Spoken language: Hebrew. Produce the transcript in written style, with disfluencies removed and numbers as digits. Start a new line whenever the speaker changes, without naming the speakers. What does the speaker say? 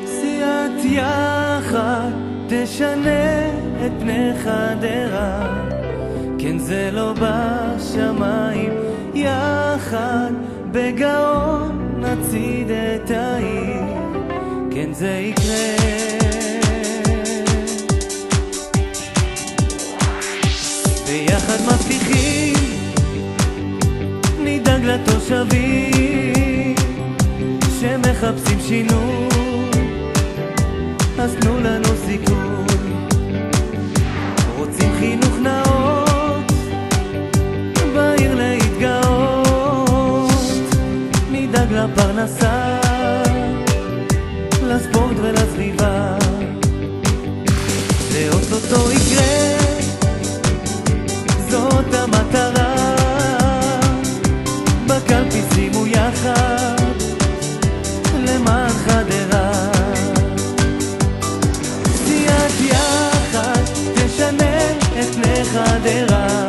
סיעת יחד תשנה את פני חדרה, כן זה לא בשמיים, יחד בגאון נציד את העיר, כן זה יקרה. ביחד מבטיחים נדאג לתושבים שמחפשים שינוי, אז תנו לנו סיכוי. רוצים חינוך נאות בעיר להתגאות, נדאג לפרנסה, לספורט ולסביבה, זה אוטוטו יקרה, זאת המטרה. בקלפי שימו יחד למען חדרה. סיעת יחד תשנה את פני חדרה,